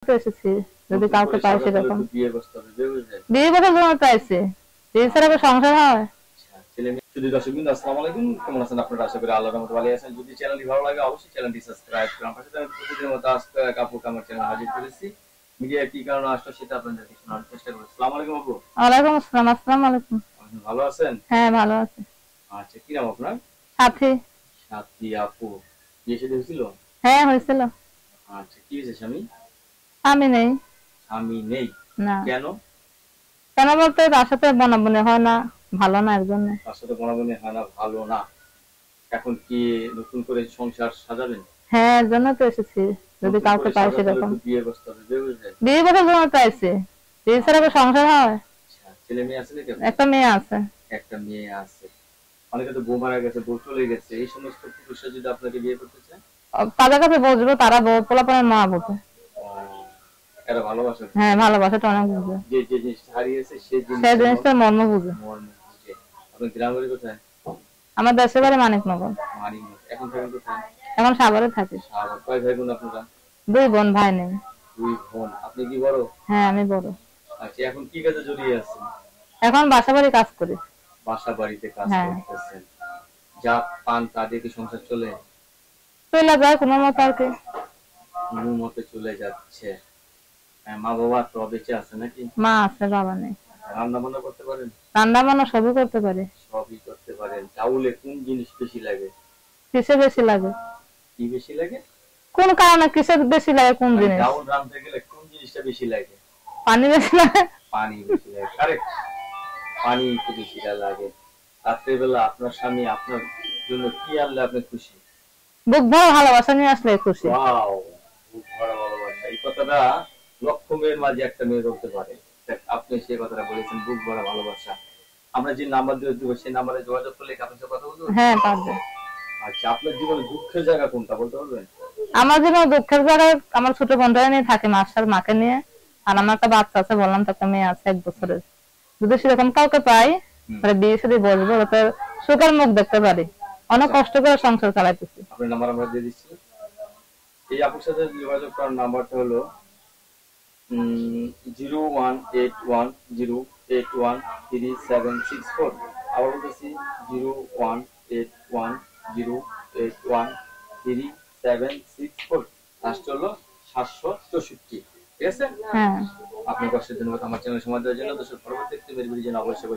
এসেছি যদি কাউকে পাই সেরকম বিয়ে করতে হবে, বিয়ে করার জন্য চাইছে, বিয়ে ছাড়া কি সংসার হয়? শুধু দর্শকবৃন্দ আসসালামু আলাইকুম, কেমন আছেন আপনারা? আশা করি আল্লাহর রহমতে ভালো আছেন। যদি চ্যানেলটি ভালো লাগে অবশ্যই চ্যানেলটি সাবস্ক্রাইব করুন। আমার সাথে প্রতিদিনের মতো আজকে আপু আমার চ্যানেল হাজির করেছি। মিডিয়া কি কারণে আসলো সেটা আপনাদেরকে শোনার চেষ্টা করব। আসসালামু আলাইকুম আপু। ওয়ালাইকুম আসসালাম। আসসালামু আলাইকুম। ভালো আছেন? হ্যাঁ ভালো আছি। আচ্ছা, কি নাম আপনার? সাথী। সাথী আপু, বিয়ে শাদী হয়েছিল? হ্যাঁ হয়েছিল। আচ্ছা, কি হয়েছে স্বামী? আমি নেই। স্বামী নেই? না। কেন? কেন বলতে তার সাথে বনাবনি হয় না, ভালো না একজন। তার সাথে বনাবনি হয় না, ভালো না। এখন কি নতুন করে সংসার সাজাবেন? হ্যাঁ এর জন্য তো এসেছি যদি কাউকে পাই সেরকম বিয়ে করতে হবে, বিয়ে করার জন্য চাইছে, বিয়ে ছাড়া কি সংসার হয়? ছেলে মেয়ে আছে নাকি? একটা মেয়ে আছে। একটা মেয়ে আছে। অনেকে তো বউ মারা গেছে, বউ চলে গেছে, এই সমস্ত পুরুষরা যদি আপনাকে বিয়ে করতে চায় তাদের কাছে বুঝবো, তারা বউ পোলাপানের মা বুঝে। এরা ভালোবাসে। হ্যাঁ ভালোবাসাটা অনেক বুঝে। যে যে জিনিসটা হারিয়েছে সেই জিনিসটার মর্ম বুঝে। আপনার গ্রাম বাড়ি কোথায়? আমার দেশের বাড়ি মানিকনগর। মানিকনগর। এখন থাকেন কোথায়? এখন সাগরে থাকি। সাগর। কয় ভাই বোন আপনারা? 2 বোন, ভাই নেই। 2 বোন। আপনি কি বড়? হ্যাঁ আমি বড়। আচ্ছা, এখন কি কাজে জড়িয়ে আছেন? এখন বাসা বাড়ি কাজ করি। বাসা বাড়িতে কাজ করতেছেন। যা পান তা দিয়ে কি সংসার চলে? চলে যায় কোনো মতে আর কি। কোনো মতে চলে যাচ্ছে। মা বাবা তো বেঁচে আছে নাকি? মা আছে, বাবা নেই। রান্না বান্না করতে পারেন? রান্না বান্না সবই করতে পারি। সবই করতে পারেন। চাউলে কোন জিনিস বেশি লাগে? কিসে বেশি লাগে? কি বেশি লাগে? কোন কারণে কিসে বেশি লাগে? কোন জিনিস? চাউল রাঁধতে গেলে কোন জিনিসটা বেশি লাগে? পানি বেশি লাগে। পানি বেশি লাগে, কারেক্ট। পানি একটু বেশি লাগে। রাত্রেবেলা আপনার স্বামী আপনার জন্য কি আনলে আপনি খুশি? বুক ভরা ভালোবাসা নিয়ে আসলে খুশি। ওয়াও, বুক ভরা ভালোবাসা। এই কথাটা লক্ষ মেয়ের মাঝে একটা মেয়ে বলতে পারে। আপনি সেই কথাটা বলেছেন, বুক ভরা ভালোবাসা। আমরা যে নাম্বার দিয়ে দেবো সেই নাম্বারে যোগাযোগ করলে কি আপনার সাথে কথা বলতে? হ্যাঁ পারবে। আচ্ছা, আপনার জীবনে দুঃখের জায়গা কোনটা বলতে পারবেন? আমার জীবনে দুঃখের জায়গায় আমার ছোট বোনটা নিয়ে থাকে, মাস্টার মাকে নিয়ে। আর আমার একটা বাচ্চা আছে, বললাম তো একটা মেয়ে আছে 1 বছরের। যদি সেরকম কাউকে পাই তাহলে বিয়ে সাথে বসবো, যাতে সুখের মুখ দেখতে পারি। অনেক কষ্ট করে সংসার চালাইতেছি। আপনার নাম্বার আমরা দিয়ে দিচ্ছি। এই আপুর সাথে যোগাযোগ করার নাম্বারটা হলো 01810813764। আবার বলতেছি 01810813764। লাস্ট হলো 764। ঠিক আছে? হ্যাঁ। আপনি কষ্টের ধন্যবাদ আমার চ্যানেল সময় দেওয়ার জন্য। দর্শক পরবর্তী একটি ভিডিওর জন্য অবশ্যই